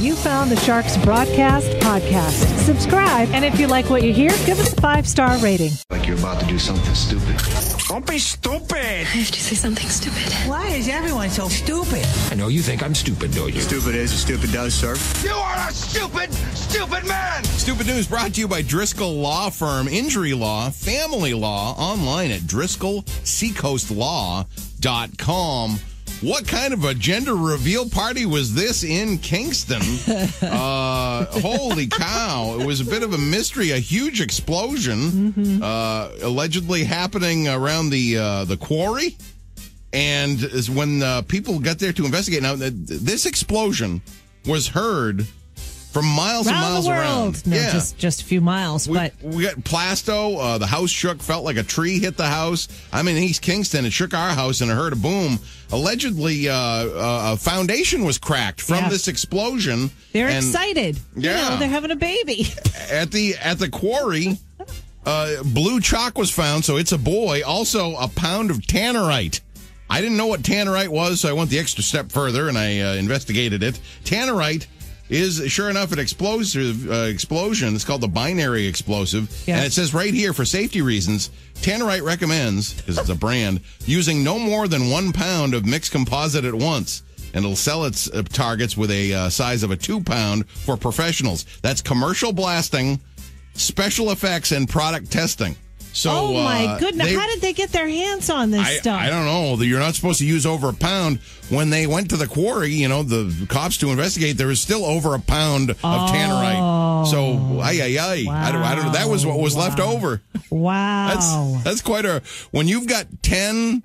You found the Sharks Broadcast podcast. Subscribe, and if you like what you hear, give us a 5-star rating. Like you're about to do something stupid. Don't be stupid. I have to say something stupid. Why is everyone so stupid? I know you think I'm stupid, don't you? Stupid is, stupid does, sir. You are a stupid man. Stupid News brought to you by Driscoll Law Firm. Injury law, family law, online at DriscollSeacoastLaw.com. What kind of a gender reveal party was this in Kingston? Holy cow. It was a bit of a mystery, a huge explosion, allegedly happening around the quarry. And is when people got there to investigate. Now, this explosion was heard from miles and miles around. No, just a few miles. We got Plasto. The house shook, felt like a tree hit the house. I'm in East Kingston. It shook our house, and I heard a boom. Allegedly, a foundation was cracked from this explosion. They're excited. Yeah. You know, they're having a baby. At the quarry, blue chalk was found, so it's a boy. Also, a pound of tannerite. I didn't know what tannerite was, so I went the extra step further, and I investigated it. Tannerite is, sure enough, an explosion. It's called the binary explosive. Yeah. And it says right here, for safety reasons, Tannerite recommends, because it's a brand, using no more than 1 pound of mixed composite at once. And it'll sell its targets with a size of a 2 pound for professionals. That's commercial blasting, special effects, and product testing. So, oh, my goodness. How did they get their hands on this stuff? I don't know. You're not supposed to use over 1 pound. When they went to the quarry, the cops to investigate, there was still over 1 pound of tannerite. So, Wow. I don't know. That was what was left over. Wow. That's quite a... When you've got 10...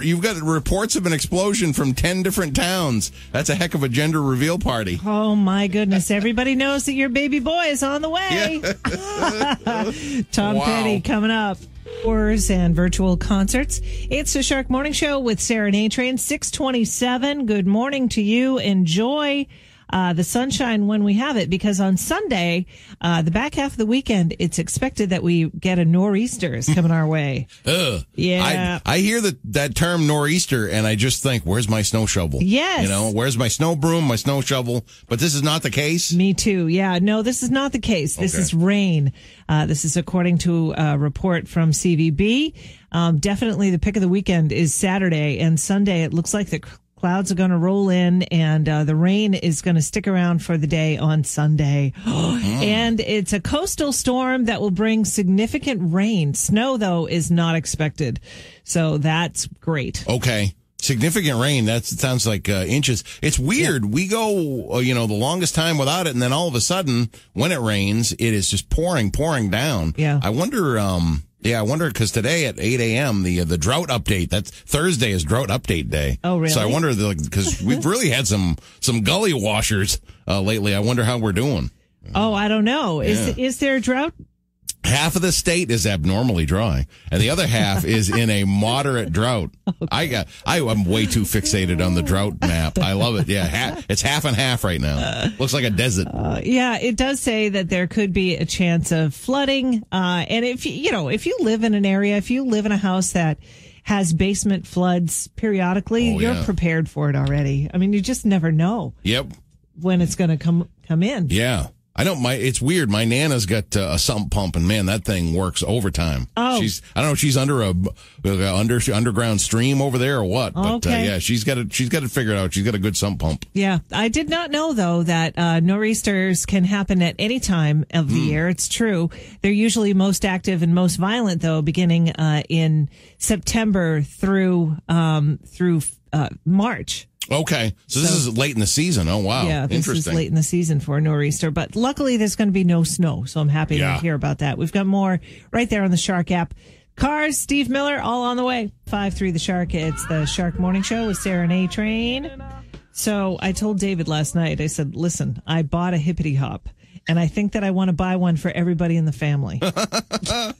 you've got reports of an explosion from 10 different towns. That's a heck of a gender reveal party. Oh, my goodness. Everybody knows that your baby boy is on the way. Yeah. Tom Petty coming up. Tours and virtual concerts. It's the Shark Morning Show with Sarah and A-Train, 6:27. Good morning to you. Enjoy the sunshine when we have it, because on Sunday, the back half of the weekend, it's expected that we get a nor'easter is coming our way. Yeah. I hear that term nor'easter, and I just think, where's my snow shovel? Yes. Where's my snow broom, my snow shovel? But this is not the case? Me too. Yeah. No, this is not the case. This is rain. This is according to a report from CVB. Definitely the pick of the weekend is Saturday, and Sunday it looks like the clouds are going to roll in, and the rain is going to stick around for the day on Sunday. And it's a coastal storm that will bring significant rain. Snow, though, is not expected. So that's great. Okay. Significant rain. That sounds like inches. It's weird. Yeah. We go, the longest time without it, and then all of a sudden, when it rains, it is just pouring down. Yeah. I wonder, because today at 8 a.m., the drought update, that's Thursday is drought update day. Oh, really? So I wonder, because we've really had some gully washers lately. I wonder how we're doing. Oh, I don't know. Yeah. Is there a drought? Half of the state is abnormally dry, and the other half is in a moderate drought. Okay. I'm way too fixated on the drought map. I love it. Yeah, it's half and half right now. Looks like a desert. Yeah, it does say that there could be a chance of flooding. And if you live in an area, if you live in a house that has basement floods periodically, you're prepared for it already. I mean, you just never know. Yep. When it's going to come in. Yeah. I know it's weird. My Nana's got a sump pump, and man, that thing works overtime. Oh, I don't know if she's under underground stream over there or what, but she's got it figured out. She's got a good sump pump. Yeah, I did not know though that nor'easters can happen at any time of the year. It's true. They're usually most active and most violent though, beginning in September through March. Okay, so this is late in the season. Oh, wow. Yeah, this is late in the season for a nor'easter. But luckily, there's going to be no snow, so I'm happy to hear about that. We've got more right there on the Shark app. Cars, Steve Miller, all on the way. 5-3 the Shark. It's the Shark Morning Show with Sarah and A-Train. So I told David last night, I said, listen, I bought a hippity hop. And I think that I want to buy one for everybody in the family. I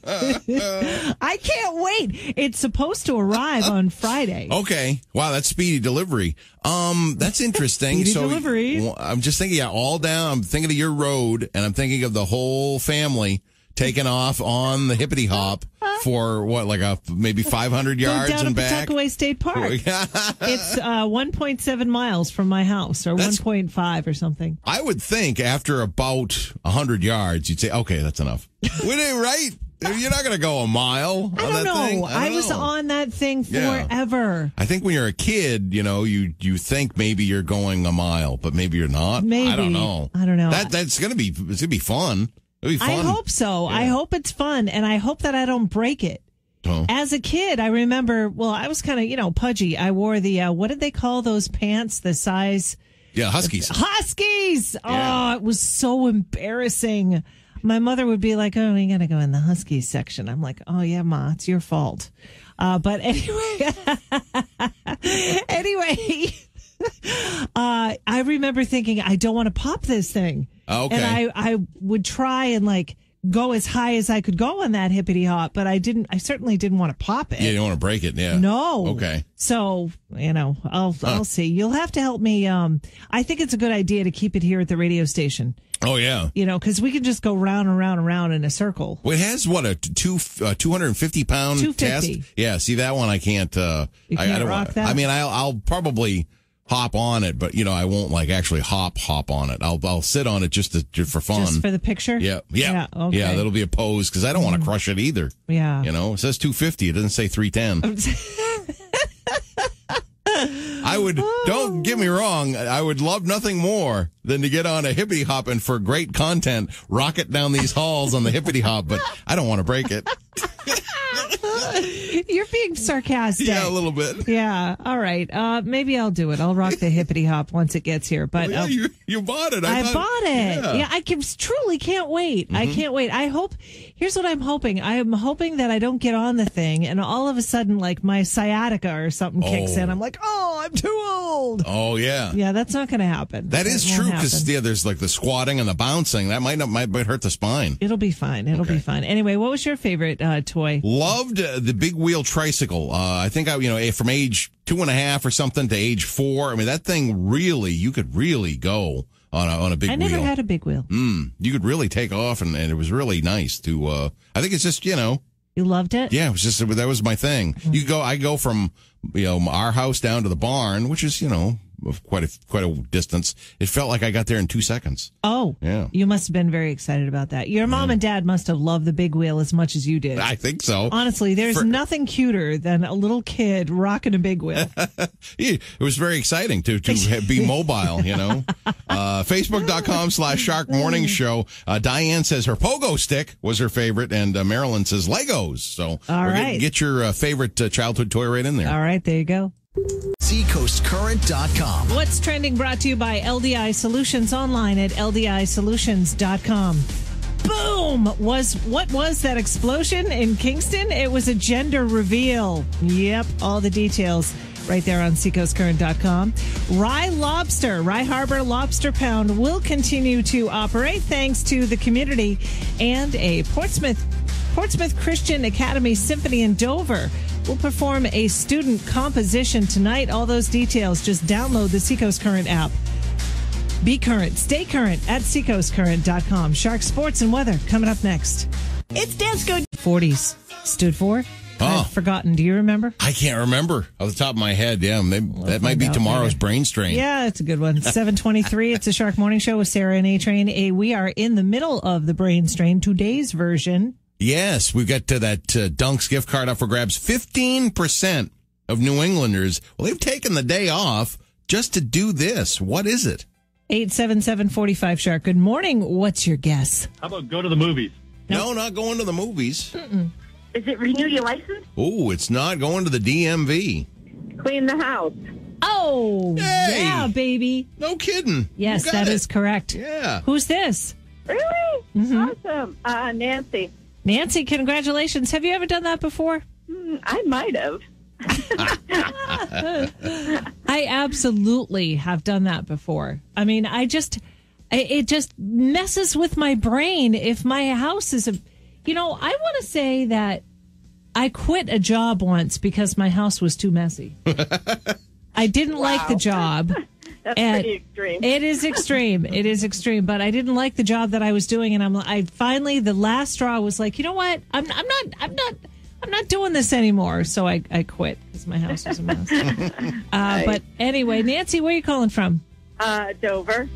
can't wait. It's supposed to arrive on Friday. Okay. Wow, that's speedy delivery. That's interesting. Speedy delivery. I'm just thinking, all down. I'm thinking of your road, and I'm thinking of the whole family taking off on the hippity hop for what, like maybe 500 yards down and to back? Pawtuckaway State Park. It's 1.7 miles from my house, or 1.5 or something. I would think after about 100 yards, you'd say, okay, that's enough. Would it, right? You're not going to go a mile on I don't that know. thing. I was on that thing forever. I think when you're a kid, you think maybe you're going a mile, but maybe you're not. Maybe. I don't know. It's going to be fun. It'll be fun. I hope so. Yeah. I hope it's fun, and I hope that I don't break it. Oh. As a kid, I remember, I was kind of, pudgy. I wore the, what did they call those pants? The size? Yeah, Huskies. Huskies! Yeah. Oh, it was so embarrassing. My mother would be like, oh, you got to go in the Huskies section. I'm like, oh, yeah, Ma, it's your fault. But anyway, I remember thinking, I don't want to pop this thing. Okay. And I would try and go as high as I could go on that hippity hop, but I certainly didn't want to pop it. Yeah, you don't want to break it, yeah. No. Okay. So, I'll see. You'll have to help me. I think it's a good idea to keep it here at the radio station. Oh, yeah. Because we can just go round and round and round in a circle. Well, it has, what, a 250-pound test? Yeah, see, that one I can't. You can't rock that? I mean, I'll probably hop on it, but, I won't, actually hop on it. I'll sit on it just for fun. Just for the picture? Yeah. Okay. Yeah, that'll be a pose, because I don't want to crush it either. Yeah. It says 250. It doesn't say 310. Don't get me wrong, I would love nothing more than to get on a hippity hop and for great content, rocket down these halls on the hippity hop, but I don't want to break it. You're being sarcastic. Yeah, a little bit. Yeah, all right. Maybe I'll do it. I'll rock the hippity hop once it gets here. But you bought it. I bought it. Yeah, I truly can't wait. Mm-hmm. I can't wait. Here's what I'm hoping. I'm hoping that I don't get on the thing and all of a sudden, my sciatica or something kicks in. I'm like, oh, I'm too old. Oh, yeah. Yeah, that's not going to happen. That is true because there's the squatting and the bouncing. That might hurt the spine. It'll be fine. It'll be fine. Anyway, what was your favorite toy? Loved the big wheel tricycle. I think from age 2.5 or something to age 4. I mean, that thing you could really go on a big wheel. I never had a big wheel. You could really take off, and it was really nice to. I think it's just You loved it? Yeah, it was just that was my thing. Mm-hmm. I go from our house down to the barn, which is quite a distance. It felt like I got there in 2 seconds. Oh, yeah. You must have been very excited about that. Your mom and dad must have loved the big wheel as much as you did. I think so. Honestly, there's nothing cuter than a little kid rocking a big wheel. It was very exciting to be mobile, Facebook.com/Shark Morning Show. Diane says her pogo stick was her favorite, and Marilyn says Legos. So we're going to get your favorite childhood toy right in there. All right, there you go. SeacoastCurrent.com. What's trending brought to you by LDI Solutions online at LDISolutions.com. Boom! What was that explosion in Kingston? It was a gender reveal. Yep, all the details right there on SeacoastCurrent.com. Rye Harbor Lobster Pound will continue to operate thanks to the community and a Portsmouth Christian Academy Symphony in Dover will perform a student composition tonight. All those details, just download the Seacoast Current app. Be current, stay current at SeacoastCurrent.com. Shark Sports and Weather coming up next. It's Dance Go 40s stood for. I've forgotten. Do you remember? I can't remember off the top of my head. Yeah, that might be tomorrow's brain strain. Yeah, it's a good one. 7:23. It's a Shark Morning Show with Sarah and A-Train. We are in the middle of the brain strain. Today's version. Yes, we've got that Dunks gift card up for grabs. 15% of New Englanders, they've taken the day off just to do this. What is it? 877-45-SHARK. Good morning. What's your guess? How about go to the movies? No, not going to the movies. Mm-mm. Is it renew your license? Oh, it's not going to the DMV. Clean the house. Oh, hey, yeah, baby. No kidding. Yes, that is correct. Yeah. Who's this? Really? Mm-hmm. Awesome. Nancy. Nancy, congratulations. Have you ever done that before? I might have. I absolutely have done that before. I mean, it just messes with my brain if my house is I want to say that I quit a job once because my house was too messy. I didn't like the job. That's pretty extreme. It is extreme. It is extreme. But I didn't like the job that I was doing, and I finally the last straw was like, you know what? I'm not I'm not doing this anymore. So I quit because my house was a mess. But anyway, Nancy, where are you calling from? Dover.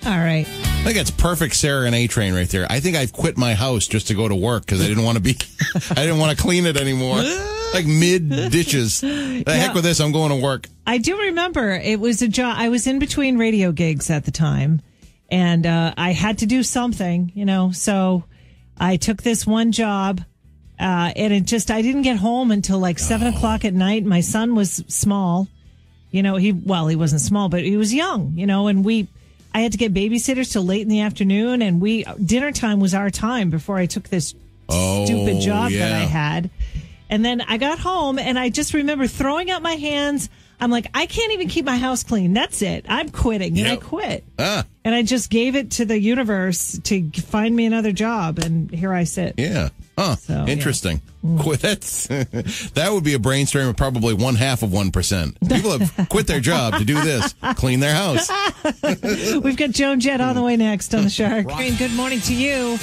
All right. I think that's perfect Sarah and A-Train right there. I think I've quit my house just to go to work because I didn't want to clean it anymore. Like mid-dishes. The heck with this, I'm going to work. I do remember it was a job. I was in between radio gigs at the time, and I had to do something, so I took this one job, and I didn't get home until like 7 o'clock at night. My son was small. He wasn't small, but he was young, and I had to get babysitters till late in the afternoon, and dinner time was our time before I took this stupid job that I had. And then I got home, and I just remember throwing up my hands. I'm like, I can't even keep my house clean. That's it. I'm quitting. And I quit. And I just gave it to the universe to find me another job, and here I sit. Yeah. Huh. So, interesting. Yeah. That would be a brainstorm of probably 0.5%. People have quit their job to do this, clean their house. We've got Joan Jett on the way next on the Shark. And good morning to you.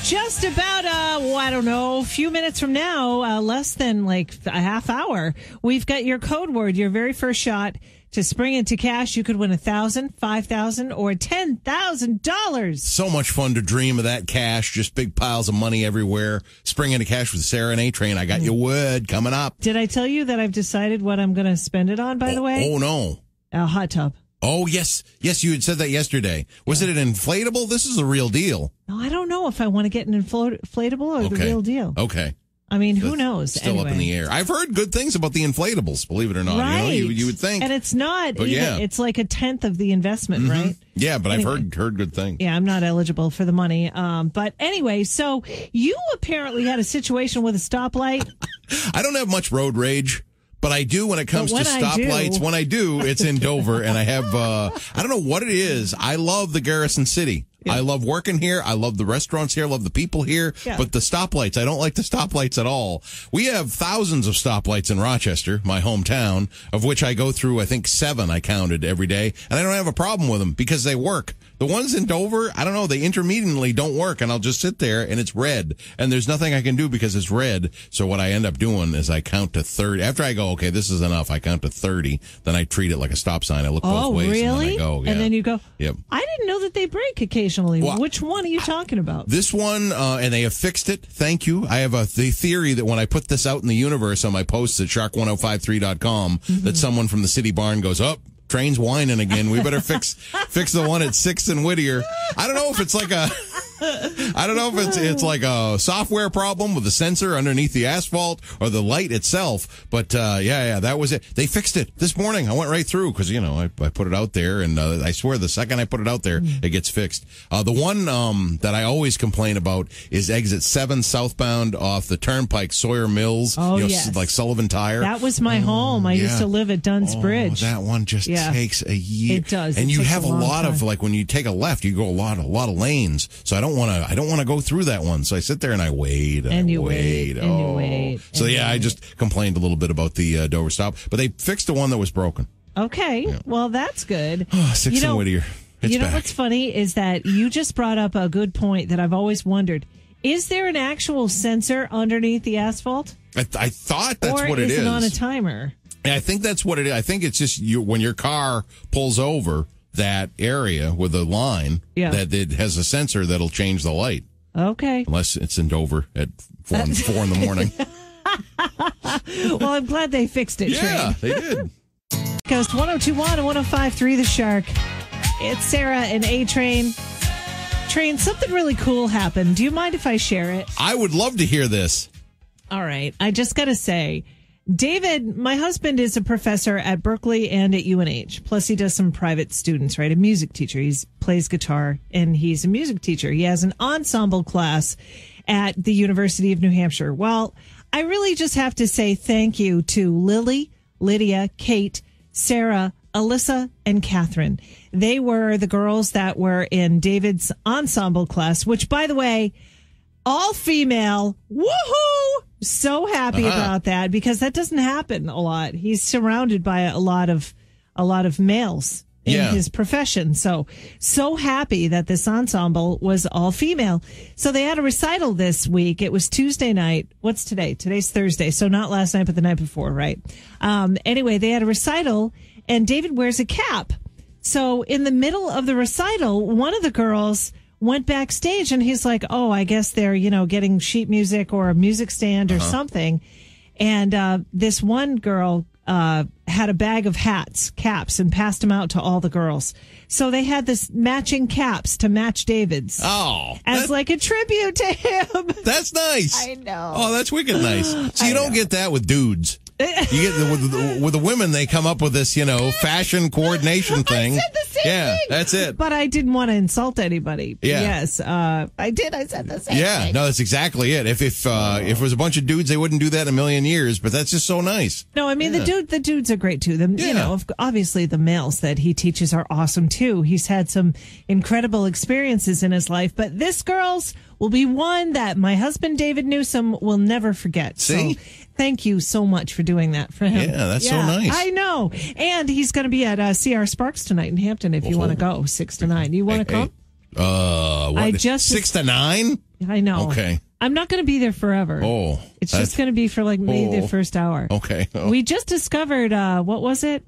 Just about, a few minutes from now, less than like a half hour, we've got your code word, your very first shot to spring into cash. You could win $1,000, $5,000, or $10,000. So much fun to dream of that cash. Just big piles of money everywhere. Spring into cash with Sarah and A-Train. I got your word coming up. Did I tell you that I've decided what I'm going to spend it on, by the way? Oh, no. A hot tub. Oh, yes. Yes, you had said that yesterday. Was it an inflatable? This is the real deal. No, I don't know if I want to get an inflatable or the real deal. Okay. I mean, who knows? Still up in the air. I've heard good things about the inflatables, believe it or not. Right. You would think. And it's not even, it's like a tenth of the investment, right? Yeah, but anyway, I've heard good things. Yeah, I'm not eligible for the money. But anyway, so you apparently had a situation with a stoplight. I don't have much road rage. But I do when it comes to stoplights. When I do, it's in Dover, and I have, I don't know what it is. I love the Garrison City. Yeah. I love working here. I love the restaurants here. I love the people here. Yeah. But the stoplights, I don't like the stoplights at all. We have thousands of stoplights in Rochester, my hometown, of which I go through, I think 7 I counted every day. And I don't have a problem with them because they work. The ones in Dover, I don't know, they intermittently don't work, and I'll just sit there, and it's red. And there's nothing I can do because it's red. So what I end up doing is I count to 30. After I go, okay, this is enough, I count to 30. Then I treat it like a stop sign. I look both ways, really? And then I go. Yeah. And then you go, yep. I didn't know that they break occasionally. Well, which one are you talking about? This one, and they have fixed it. Thank you. I have the theory that when I put this out in the universe on my posts at shark1053.com, that someone from the city barn goes, train's whining again. We better fix the one at 6th and Whittier. I don't know if it's like it's like a software problem with the sensor underneath the asphalt or the light itself. But yeah, that was it. They fixed it this morning. I went right through because I put it out there, and I swear the second I put it out there, it gets fixed. The one that I always complain about is exit 7 southbound off the Turnpike, Sawyer Mills. Yes. Like Sullivan Tire. That was my home. I used to live at Dunn's Bridge. That one just takes a year. It does. And it you takes have a lot of, like, when you take a left, you go a lot of lanes. So I don't want to go through that one. So I sit there and I wait. And you wait. So yeah, I just complained a little bit about the Dover stop, but they fixed the one that was broken. Okay. Yeah. Well, that's good. 6th and Whittier. It's back. What's funny is that you just brought up a good point that I've always wondered. Is there an actual sensor underneath the asphalt? I thought that's what it is. Or is it on a timer? I think that's what it is. I think it's just when your car pulls over that area with a line that it has a sensor that'll change the light. Okay. Unless it's in Dover at 4 in the morning. Well, I'm glad they fixed it. Yeah, they did. Coast 102.1 and 105.3 The Shark. It's Sarah and A-Train. Train, something really cool happened. Do you mind if I share it? I would love to hear this. All right. I just got to say, David, my husband, is a professor at Berkeley and at UNH. Plus, he does some private students, right? A music teacher. He plays guitar, and he's a music teacher. He has an ensemble class at the University of New Hampshire. Well, I really just have to say thank you to Lily, Lydia, Kate, Sarah, Alyssa, and Catherine. They were the girls that were in David's ensemble class, which, by the way, all female. Woohoo! So happy about that, because that doesn't happen a lot. He's surrounded by a lot of males in his profession. So happy that this ensemble was all female. So they had a recital this week. It was Tuesday night. What's today? Today's Thursday. So not last night, but the night before, right? Anyway, they had a recital and David wears a cap. So in the middle of the recital, one of the girls went backstage and he's like, oh, I guess they're, getting sheet music or a music stand or something. And this one girl had a bag of caps, and passed them out to all the girls. So they had this matching caps to match David's. Oh. As like a tribute to him. That's nice. I know. Oh, that's wicked nice. So you don't get that with dudes. You get with the women, they come up with this, fashion coordination thing. I said the same thing. That's it. But I didn't want to insult anybody. Yeah. Yes, I did. I said the same thing. Yeah, no, that's exactly it. If it was a bunch of dudes, they wouldn't do that in a million years. But that's just so nice. No, I mean the dudes are great too. Obviously the males that he teaches are awesome too. He's had some incredible experiences in his life, but this girl's will be one that my husband David Newsom will never forget. See? So thank you so much for doing that for him. Yeah, that's so nice. I know. And he's going to be at CR Sparks tonight in Hampton if you want to go, 6 to 9. You want to come? What, 6 to 9? I know. Okay. I'm not going to be there forever. Oh. It's just going to be for maybe the first hour. Okay. Oh. We just discovered, what was it?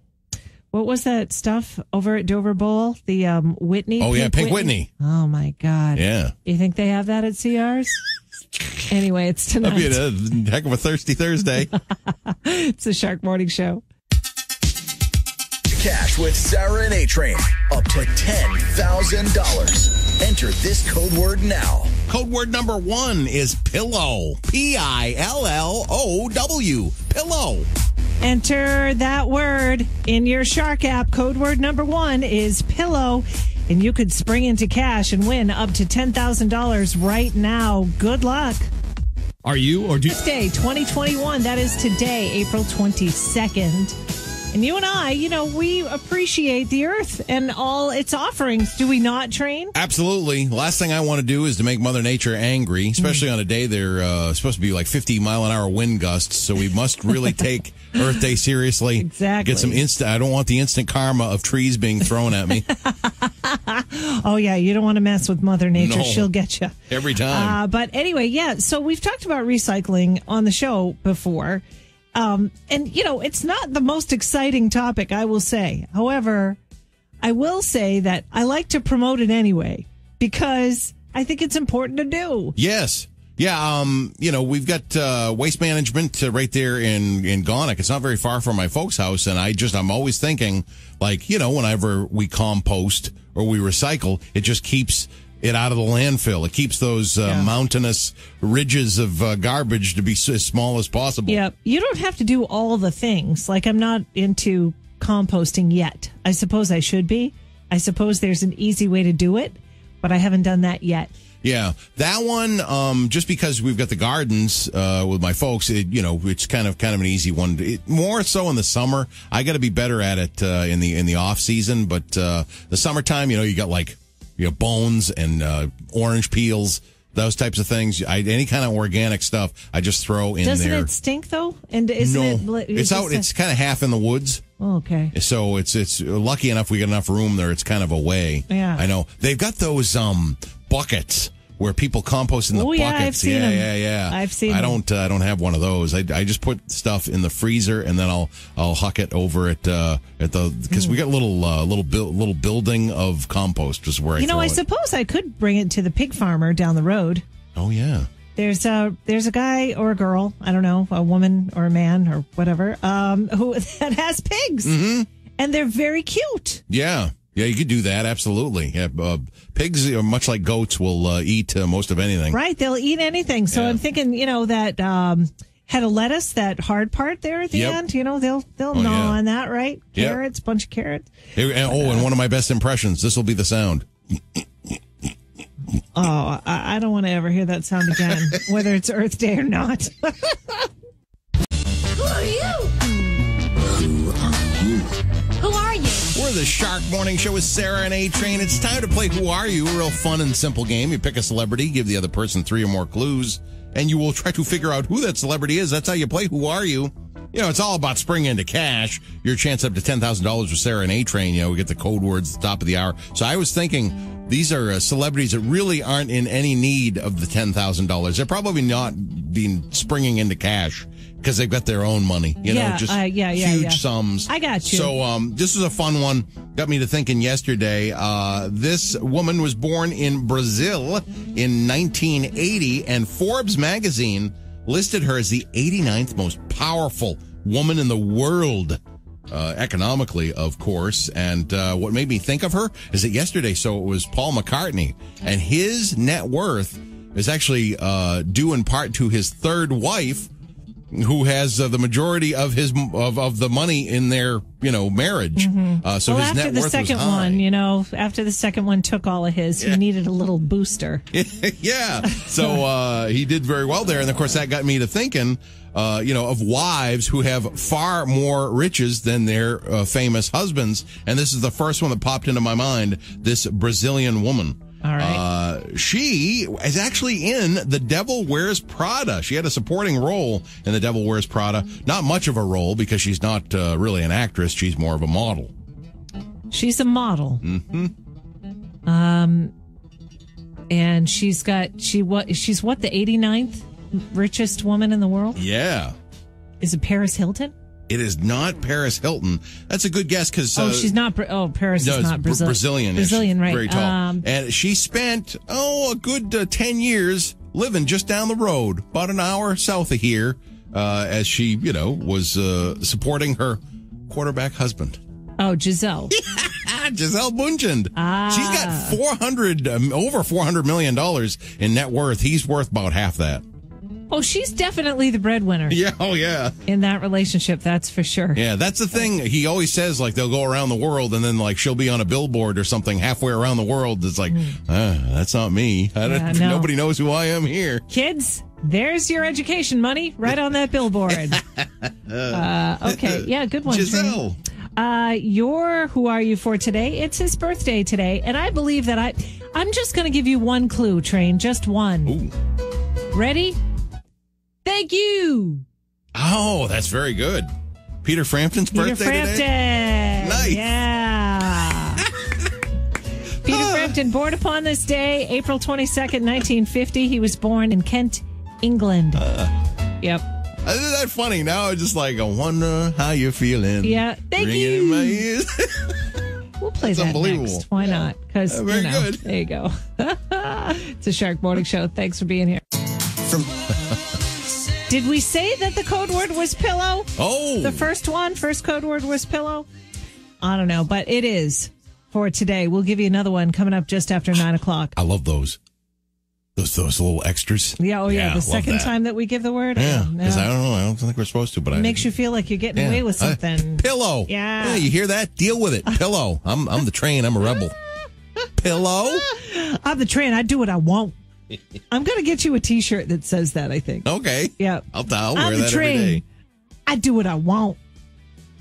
What was that stuff over at Dover Bowl? The Whitney? Oh, Pink Whitney. Oh, my God. Yeah. You think they have that at CR's? Anyway, it's tonight. That'd be a heck of a thirsty Thursday. It's the Shark Morning Show. Cash with Sarah and A-Train. Up to $10,000. Enter this code word now. Code word number 1 is pillow. Pillow. Pillow. Enter that word in your Shark app. Code word number 1 is pillow. And you could spring into cash and win up to $10,000 right now. Good luck. Are you or do you? Day 2021. That is today, April 22nd. And you and I, we appreciate the earth and all its offerings. Do we not, Train? Absolutely. Last thing I want to do is to make Mother Nature angry, especially on a day they're supposed to be like 50-mile-an-hour wind gusts. So we must really take Earth Day seriously. Exactly. Get some I don't want the instant karma of trees being thrown at me. Oh, yeah. You don't want to mess with Mother Nature. No. She'll get you. Every time. But anyway, yeah. So we've talked about recycling on the show before. And, it's not the most exciting topic, I will say. However, I will say that I like to promote it anyway because I think it's important to do. Yes. Yeah. We've got waste management right there in Gonick. It's not very far from my folks' house. And I'm always thinking, whenever we compost or we recycle, it just keeps it out of the landfill. It keeps those mountainous ridges of garbage to be as small as possible. Yeah. You don't have to do all the things. Like, I'm not into composting yet. I suppose I should be. I suppose there's an easy way to do it, but I haven't done that yet. Yeah, that one, just because we've got the gardens with my folks, it's kind of an easy one. More so in the summer. I got to be better at it in the off season, but the summertime, you got bones and orange peels, those types of things. Any kind of organic stuff, I just throw in Doesn't there. Doesn't it stink though? And isn't it's out. It's kind of half in the woods. Oh, okay. So it's lucky enough we got enough room there. It's kind of away. Yeah, I know they've got those buckets where people compost in the buckets. Yeah, I've seen them. Yeah. I've seen. I don't have one of those. I just put stuff in the freezer and then I'll huck it over at the because we got little building of compost just where I suppose I could bring it to the pig farmer down the road. Oh yeah. There's a guy or a girl, I don't know, a woman or a man or whatever, who that has pigs, and they're very cute. Yeah. Yeah, you could do that. Absolutely. Yeah, pigs, much like goats, will eat most of anything. Right. They'll eat anything. So I'm thinking, that head of lettuce, that hard part there at the end, they'll gnaw on that, right? Carrots, bunch of carrots. And one of my best impressions. This will be the sound. Oh, I don't want to ever hear that sound again, whether it's Earth Day or not. Who are you? Who are you? We're the Shark Morning Show with Sarah and A-Train. It's time to play Who Are You? A real fun and simple game. You pick a celebrity, give the other person 3 or more clues, and you will try to figure out who that celebrity is. That's how you play Who Are You? it's all about springing into cash. Your chance up to $10,000 with Sarah and A-Train. We get the code words at the top of the hour. So I was thinking these are celebrities that really aren't in any need of the $10,000. They're probably not being springing into cash because they've got their own money. Huge sums. I got you. So this is a fun one. Got me to thinking yesterday. This woman was born in Brazil in 1980, and Forbes magazine listed her as the 89th most powerful woman in the world, economically, of course. And what made me think of her is that yesterday, so it was Paul McCartney, and his net worth is actually due in part to his third wife, who has the majority of his of the money in their marriage. So his net worth was high. After the second one took all of his, he needed a little booster. Yeah. So he did very well there, and of course that got me to thinking, of wives who have far more riches than their famous husbands, and this is the first one that popped into my mind. This Brazilian woman. All right. She is actually in The Devil Wears Prada. She had a supporting role in The Devil Wears Prada. Not much of a role because she's not really an actress. She's more of a model. She's a model. Mm-hmm. And she's what, the 89th richest woman in the world? Yeah. Is it Paris Hilton? It is not Paris Hilton. That's a good guess because she's not. Paris is not Brazilian. Brazilian, right? Very tall. And she spent a good 10 years living just down the road, about an hour south of here, as she was supporting her quarterback husband. Oh, Giselle. Giselle Bundchen. She's got over $400 million in net worth. He's worth about half that. Oh, she's definitely the breadwinner. Yeah, oh yeah. In that relationship, that's for sure. Yeah, that's the thing. He always says, like, they'll go around the world, and then, like, she'll be on a billboard or something halfway around the world. It's like, that's not me. Nobody knows who I am here. Kids, there's your education money right on that billboard. Okay, yeah, good one. Giselle. Who are you for today? It's his birthday today, and I believe that I'm just going to give you one clue, Train, just one. Ooh. Ready? Thank you. Oh, that's very good. Peter Frampton's birthday today? Nice. Yeah. Peter Frampton, born upon this day, April 22nd, 1950. He was born in Kent, England. Yep. Isn't that funny? Now I'm just like, I wonder how you're feeling. Yeah. Thank you. In my ears. We'll play that next. Why not? Because, very good. There you go. It's a Shark Morning Show. Thanks for being here. Did we say that the code word was pillow? Oh. The first code word was pillow? I don't know, but it is for today. We'll give you another one coming up just after 9 o'clock. I love those. Those little extras. Yeah, the second time that we give the word. Yeah, because I don't know. I don't think we're supposed to, but it makes you feel like you're getting away with something. Pillow. Yeah. You hear that? Deal with it. Pillow. I'm the Train. I'm a rebel. Pillow. I'm the Train. I do what I want. I'm going to get you a T-shirt that says that, I think. Okay. Yeah. I'll wear that every day. I do what I want.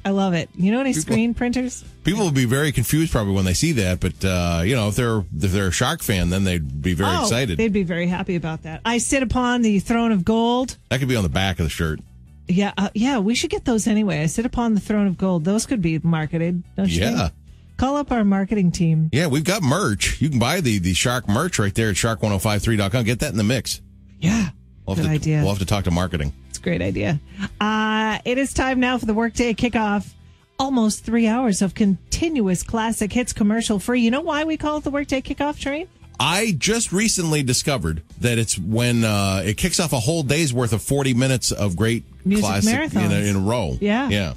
I love it. You know any screen printers? People will be very confused probably when they see that, but if they're a Shark fan, then they'd be very excited. They'd be very happy about that. I sit upon the throne of gold. That could be on the back of the shirt. Yeah, we should get those anyway. I sit upon the throne of gold. Those could be marketed, don't you think? Call up our marketing team. Yeah, we've got merch. You can buy the Shark merch right there at shark1053.com. Get that in the mix. Yeah. Good idea. We'll have to talk to marketing. It's a great idea. It is time now for the Workday Kickoff. Almost 3 hours of continuous classic hits commercial free. You know why we call it the Workday Kickoff, Train? I just recently discovered that it's when it kicks off a whole day's worth of 40 minutes of great music classic marathons in a row. Yeah. Yeah.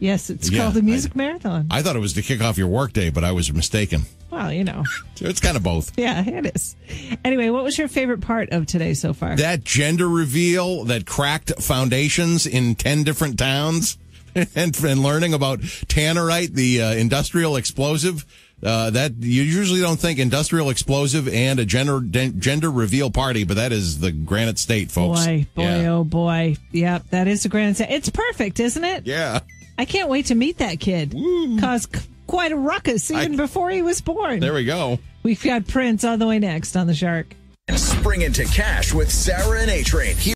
Yes, it's called the Music Marathon. I thought it was to kick off your workday, but I was mistaken. Well, It's kind of both. Yeah, it is. Anyway, what was your favorite part of today so far? That gender reveal that cracked foundations in 10 different towns and learning about tannerite, the industrial explosive. That you usually don't think industrial explosive and a gender reveal party, but that is the Granite State, folks. Boy, oh boy. Yep, that is the Granite State. It's perfect, isn't it? Yeah. I can't wait to meet that kid. Caused quite a ruckus even before he was born. There we go. We've got Prince on the way next on The Shark. Spring into cash with Sarah and A-Train.